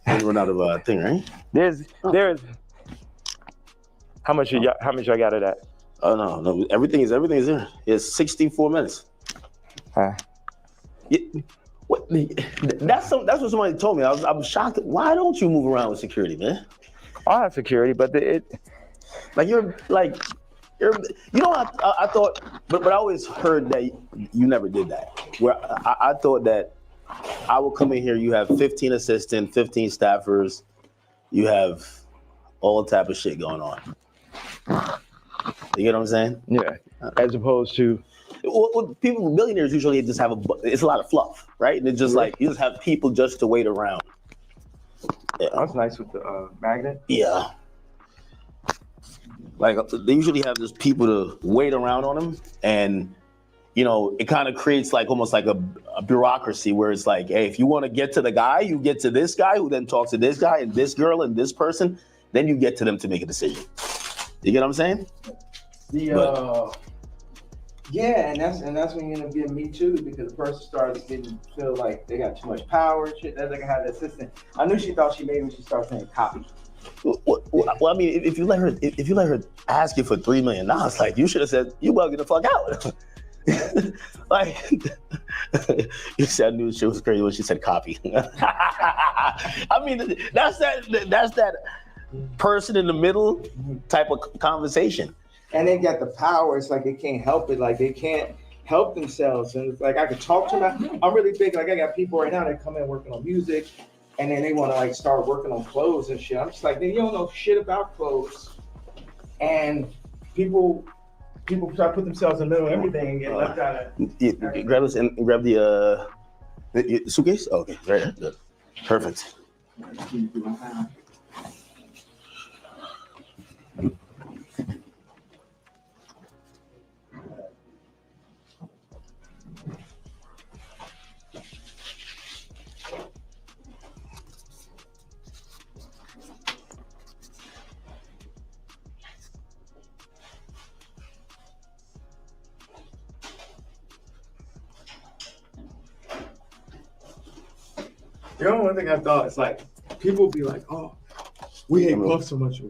You run out of thing, right? There's how much I got it at? Oh no, everything is there. It's 64 minutes. That's what somebody told me. I'm shocked. Why don't you move around with security, man? I have security, but I thought, but I always heard that you never did that. Where I thought that I would come in here, you have 15 assistants, 15 staffers, you have all type of shit going on. You get what I'm saying? Yeah. As opposed to, people, millionaires usually just have it's a lot of fluff, right? And it's just you just have people just to wait around. Yeah. That's nice with the magnet. Yeah. They usually have just people to wait around on them, and it kind of creates almost like a bureaucracy where it's hey, if you want to get to the guy, you get to this guy who then talks to this guy and this girl and this person, then you get to them to make a decision. You get what I'm saying? Yeah, and that's when you end up getting Me Too, because the person starts feel like they got too much power and shit. That's like I had an assistant. I knew she thought she made me. She started saying copy. Well, I mean, if you let her ask you for $3 million, you should have said, you bugging the fuck out. You said, I knew she was crazy when she said copy. I mean, that's that person in the middle type of conversation. And they got the power. It's they can't help it. They can't help themselves. And it's I could talk to them. I'm really big. I got people right now that come in working on music, and then they want to start working on clothes and shit. I'm just you don't know shit about clothes. And people try to put themselves in the middle of everything and get left out of. Grab this and grab the suitcase? Oh, okay, right there. Good. Perfect. The only one thing I thought is people be oh, we hate Puff so much.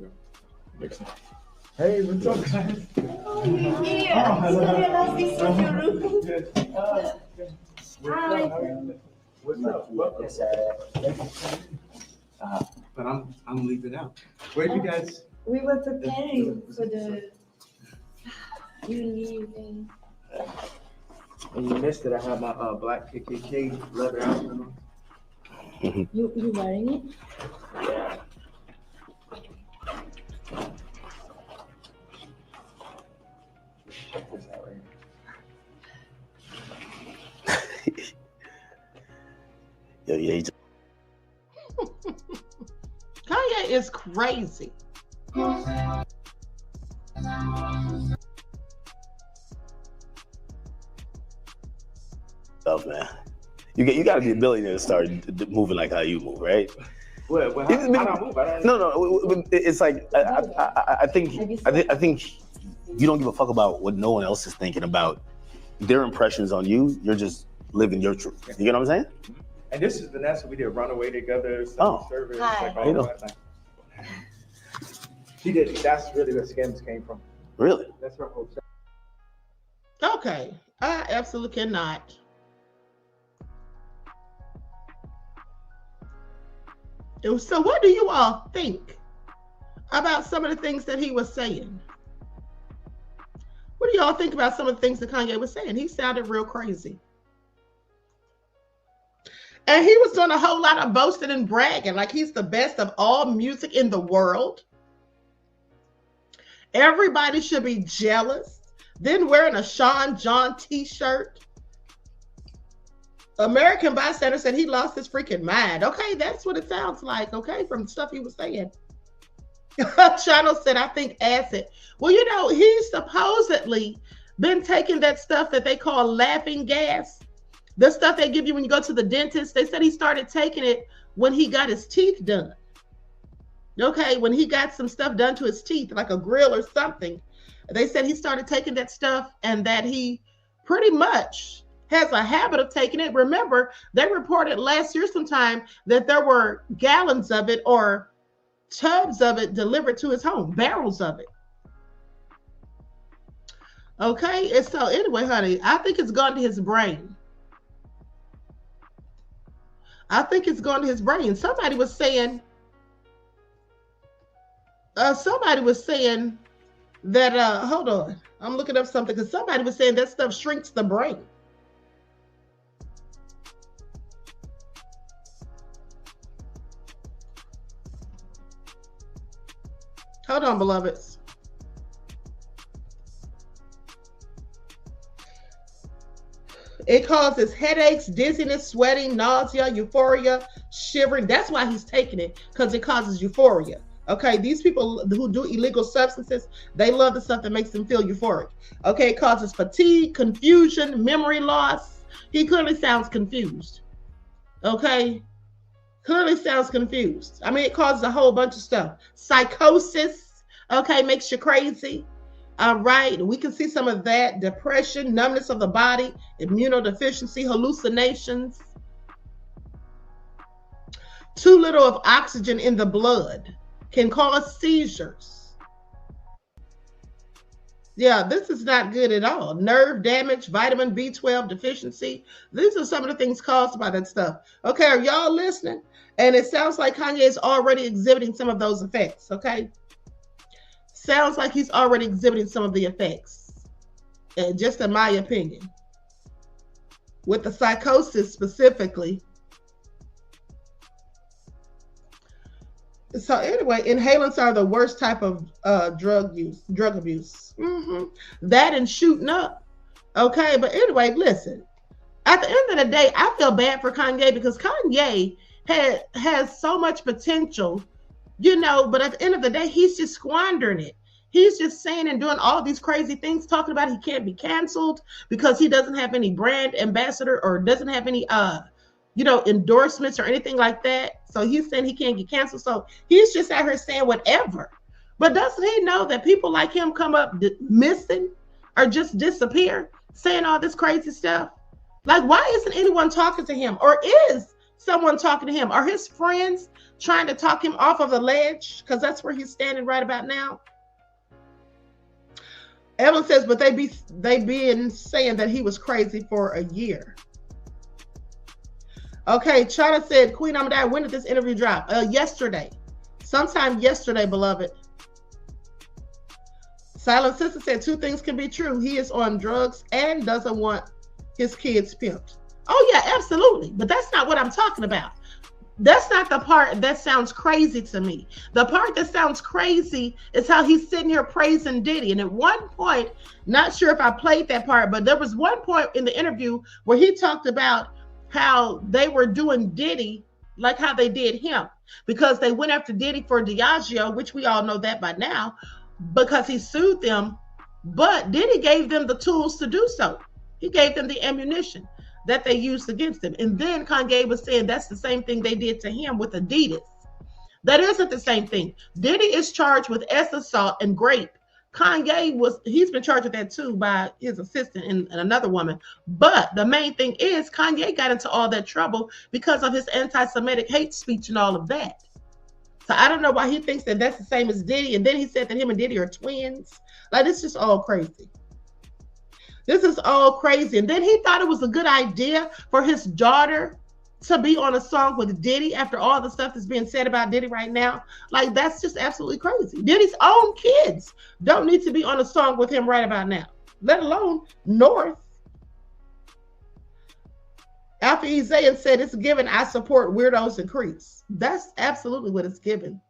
Hey, what's up, guys? What's up? Welcome. But I'm leaving out. Where did you guys? We were preparing for the you leaving. And you missed it. I had my black KKK leather outfit on. You wearing it? Yeah. Check this out right here. Yo, yeah. Kanye is crazy. Stuff, man. You got to be a billionaire to start moving like how you move, right? Well, how do I move? I don't No. It's like I think you don't give a fuck about what no one else is thinking about their impressions on you. You're just living your truth. You get what I'm saying? And this is Vanessa. We did Runaway together. Service. Hi. Like, all that. Like, she did. That's really where Skims came from. Really? That's her whole. Okay, I absolutely cannot. So what do you all think about some of the things that he was saying? What do y'all think about some of the things that Kanye was saying? He sounded real crazy. And he was doing a whole lot of boasting and bragging like he's the best of all music in the world. Everybody should be jealous. Then wearing a Sean John t-shirt. American Bystander said he lost his freaking mind. Okay, that's what it sounds like, okay, from the stuff he was saying. Channel said, I think acid. Well, you know, he's supposedly been taking that stuff that they call laughing gas. The stuff they give you when you go to the dentist. They said he started taking it when he got his teeth done. Okay, when he got some stuff done to his teeth, like a grill or something. They said he started taking that stuff and that he pretty much has a habit of taking it. Remember, they reported last year sometime that there were gallons of it or tubs of it delivered to his home, barrels of it. Okay, and so anyway, honey, I think it's gone to his brain. I think it's gone to his brain. Somebody was saying that, hold on, I'm looking up something because somebody was saying that stuff shrinks the brain. Hold on, beloveds. It causes headaches, dizziness, sweating, nausea, euphoria, shivering. That's why he's taking it, because it causes euphoria. Okay, these people who do illegal substances, they love the stuff that makes them feel euphoric. Okay, it causes fatigue, confusion, memory loss. He clearly sounds confused. Okay, clearly sounds confused. I mean, it causes a whole bunch of stuff. Psychosis, okay, makes you crazy. All right, we can see some of that. Depression, numbness of the body, immunodeficiency, hallucinations. Too little of oxygen in the blood can cause seizures. Yeah, this is not good at all. Nerve damage, vitamin B12 deficiency. These are some of the things caused by that stuff. Okay, are y'all listening? And it sounds like Kanye is already exhibiting some of those effects, okay? Sounds like he's already exhibiting some of the effects, just in my opinion. With the psychosis specifically. So anyway, inhalants are the worst type of drug abuse. That and shooting up. Okay, but anyway, listen. At the end of the day, I feel bad for Kanye because Kanye has so much potential, you know, but at the end of the day, he's just squandering it. He's just saying and doing all these crazy things, talking about he can't be canceled because he doesn't have any brand ambassador or doesn't have any endorsements or anything like that. So he's saying he can't get canceled. So he's just out here saying whatever. But doesn't he know that people like him come up missing or just disappear, saying all this crazy stuff? Like, why isn't anyone talking to him? Or is someone talking to him? Are his friends trying to talk him off of the ledge? Because that's where he's standing right about now. Evelyn says, but they been saying that he was crazy for a year. Okay, China said, Queen Ahmadiyyah, when did this interview drop? Yesterday. Sometime yesterday, beloved. Silent Sister said 2 things can be true. He is on drugs and doesn't want his kids pimped. Oh yeah, absolutely. But that's not what I'm talking about. That's not the part that sounds crazy to me. The part that sounds crazy is how he's sitting here praising Diddy. And at one point, not sure if I played that part, but there was one point in the interview where he talked about how they were doing Diddy like how they did him, because they went after Diddy for Diageo, which we all know that by now, because he sued them. But Diddy gave them the tools to do so. He gave them the ammunition that they used against him. And then Kanye was saying that's the same thing they did to him with Adidas. That isn't the same thing. Diddy is charged with assault and rape. He's been charged with that too by his assistant and another woman. But the main thing is Kanye got into all that trouble because of his anti-Semitic hate speech and all of that. So I don't know why he thinks that that's the same as Diddy. And then he said that him and Diddy are twins. Like, it's just all crazy. This is all crazy. And then he thought it was a good idea for his daughter to be on a song with Diddy after all the stuff that's being said about Diddy right now. Like, that's just absolutely crazy. Diddy's own kids don't need to be on a song with him right about now, let alone North. Alpha Isaiah said it's given, I support weirdos and creeps. That's absolutely what it's given.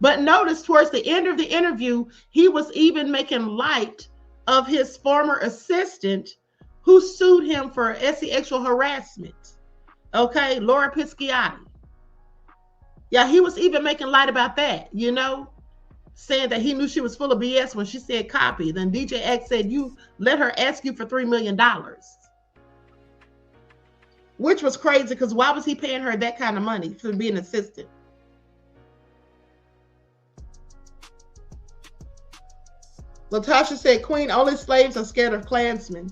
But notice towards the end of the interview, he was even making light of his former assistant who sued him for sexual harassment. Okay, Laura Pisciotti. Yeah, he was even making light about that, you know, saying that he knew she was full of BS when she said copy. Then DJ X said, you let her ask you for $3 million. Which was crazy, because why was he paying her that kind of money for being an assistant? Latasha said, Queen, only slaves are scared of Klansmen.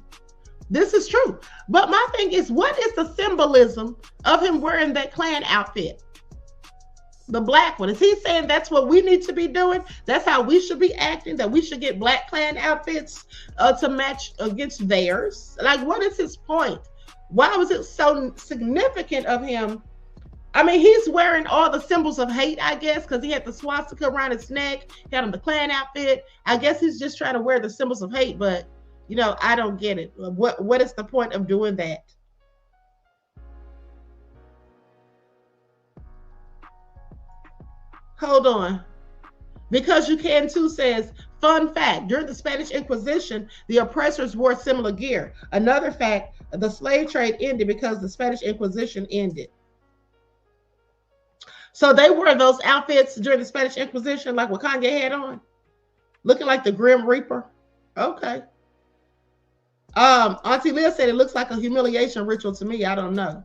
This is true. But my thing is, what is the symbolism of him wearing that Klan outfit? The black one. Is he saying that's what we need to be doing? That's how we should be acting, that we should get black Klan outfits to match against theirs? Like, what is his point? Why was it so significant of him? I mean, he's wearing all the symbols of hate, I guess, because he had the swastika around his neck. He had on the Klan outfit. I guess he's just trying to wear the symbols of hate, but, you know, I don't get it. What is the point of doing that? Hold on. Because you can too says, fun fact, during the Spanish Inquisition, the oppressors wore similar gear. Another fact, the slave trade ended because the Spanish Inquisition ended. So they wore those outfits during the Spanish Inquisition, like what Kanye had on, looking like the Grim Reaper. Okay. Auntie Leah said it looks like a humiliation ritual to me. I don't know.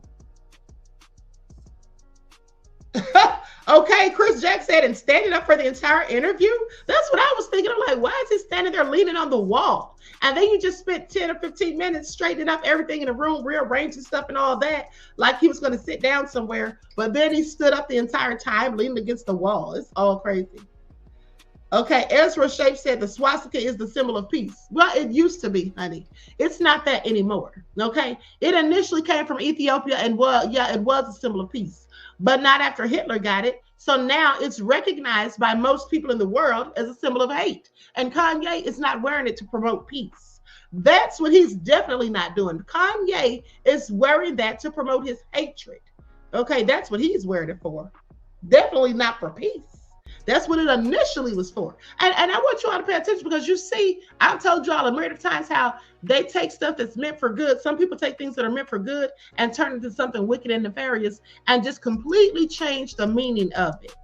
Okay, Chris Jack said, and standing up for the entire interview. That's what I was thinking. I'm like, why is he standing there leaning on the wall? And then you just spent 10 or 15 minutes straightening up everything in the room, rearranging stuff and all that, like he was going to sit down somewhere. But then he stood up the entire time, leaning against the wall. It's all crazy. Okay, Ezra Shape said the swastika is the symbol of peace. Well, it used to be, honey. It's not that anymore. Okay, it initially came from Ethiopia, and well, yeah, it was a symbol of peace, but not after Hitler got it. So now it's recognized by most people in the world as a symbol of hate. And Kanye is not wearing it to promote peace. That's what he's definitely not doing. Kanye is wearing that to promote his hatred. Okay, that's what he's wearing it for. Definitely not for peace. That's what it initially was for. And I want you all to pay attention, because you see, I've told you all a myriad of times how they take stuff that's meant for good. Some people take things that are meant for good and turn it into something wicked and nefarious and just completely change the meaning of it.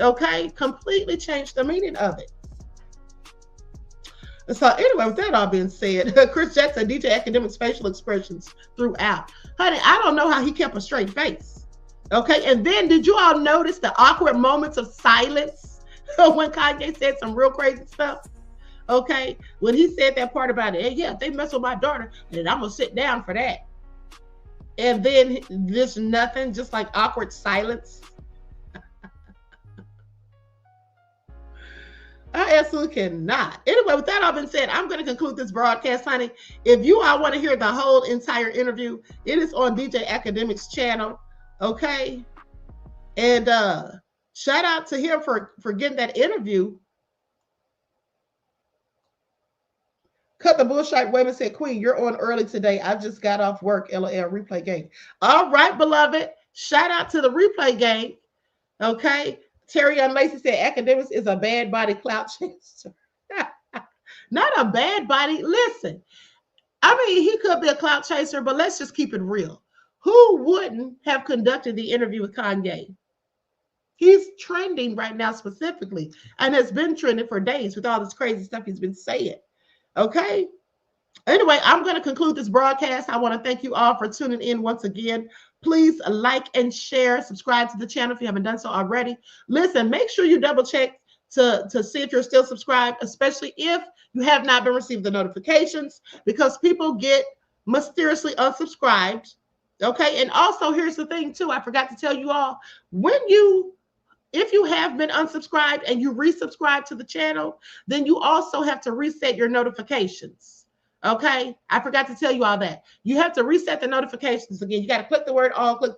Okay? Completely change the meaning of it. So anyway, with that all being said, Chris Jackson, DJ Akademiks facial expressions throughout. Honey, I don't know how he kept a straight face. Okay, and then did you all notice the awkward moments of silence when Kanye said some real crazy stuff? Okay, when he said that part about it, hey, yeah, if they mess with my daughter, then I'm gonna sit down for that. And then just nothing, just like awkward silence. I absolutely cannot. Anyway, with that all been said, I'm going to conclude this broadcast, honey. If you all want to hear the whole entire interview, it is on DJ Akademiks channel. Okay. And shout out to him for getting that interview. Cut the bullshit. Women said, Queen, you're on early today. I just got off work. LOL replay gang. All right, beloved. Shout out to the replay gang. Okay. Terry Ann Lacey said, Akademiks is a bad body clout chaser. Not a bad body. Listen, I mean, he could be a clout chaser, but let's just keep it real. Who wouldn't have conducted the interview with Kanye? He's trending right now specifically, and has been trending for days with all this crazy stuff he's been saying. Okay. Anyway, I'm going to conclude this broadcast. I want to thank you all for tuning in once again. Please like and share, subscribe to the channel if you haven't done so already. Listen, make sure you double check to see if you're still subscribed, especially if you have not been receiving the notifications, because people get mysteriously unsubscribed. Okay. And also here's the thing too. I forgot to tell you all, if you have been unsubscribed and you resubscribe to the channel, then you also have to reset your notifications. Okay, I forgot to tell you all that. You have to reset the notifications again. You got to click the word all, click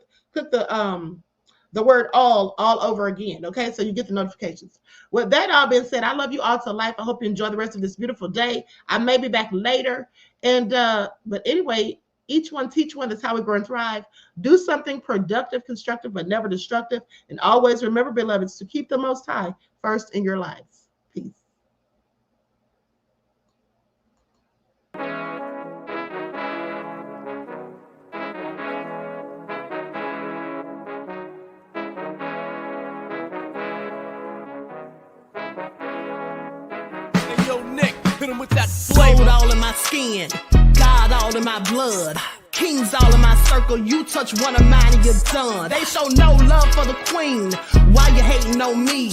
the word all over again. Okay, so you get the notifications. With that all being said, I love you all to life. I hope you enjoy the rest of this beautiful day. I may be back later. And but anyway, each one teach one. That's how we grow and thrive. Do something productive, constructive, but never destructive. And always remember, beloveds, to keep the Most High first in your lives. Peace. Gold all in my skin, God all in my blood, kings all in my circle. You touch one of mine and you're done. They show no love for the queen. Why you hating on me?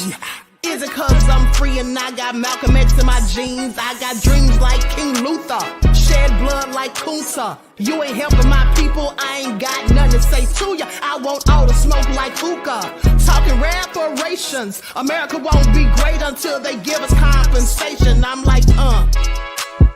Is it cause I'm free and I got Malcolm X in my jeans? I got dreams like King Luther, shed blood like Kunta. You ain't helping my people, I ain't got nothing to say to ya. I want all the smoke like hookah. Talking reparations, America won't be great until they give us compensation. I'm like,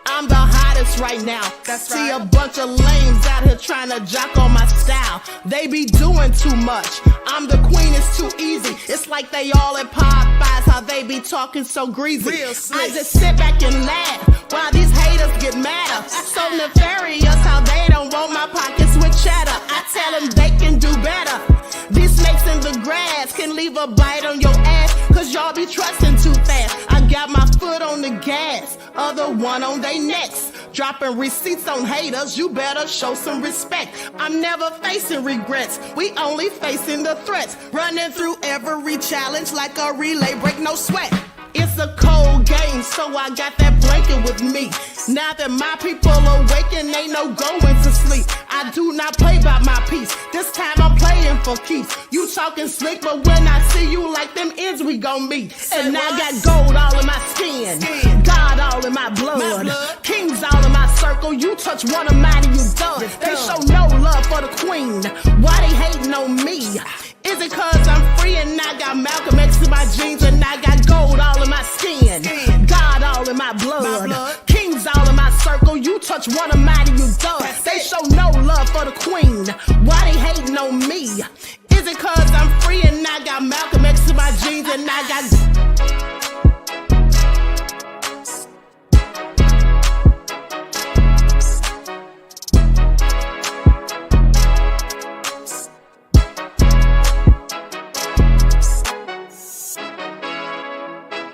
I'm the hottest right now. That's See right. A bunch of lames out here trying to jock on my style. They be doing too much. I'm the queen, it's too easy. It's like they all at Popeyes, how they be talking so greasy. I just sit back and laugh while these haters get madder. So nefarious how they don't want my pockets with cheddar. I tell them they can do better. These snakes in the grass can leave a bite on your ass, cause y'all be trusting too fast. I got my foot on the gas, other one on they necks. Dropping receipts on haters, you better show some respect. I'm never facing regrets, we only facing the threats. Running through every challenge like a relay, break no sweat. It's a cold game, so I got that blanket with me. Now that my people awaken, ain't no going to sleep. I do not play by my piece, this time I'm playing for keeps. You talking slick, but when I see you like them ends, we gon' meet. And I got gold all in my skin, God all in my blood, kings all in my circle. You touch one of mine and you done. They show no love for the queen. Why they hating on me? Is it cause I'm free and I got Malcolm X in my jeans and I got gold all in my skin, God all in my blood, kings all in my circle. You touch one of mine and you done. They show no love for the queen. Why they hating on me? Is it cause I'm free and I got Malcolm X in my jeans and I got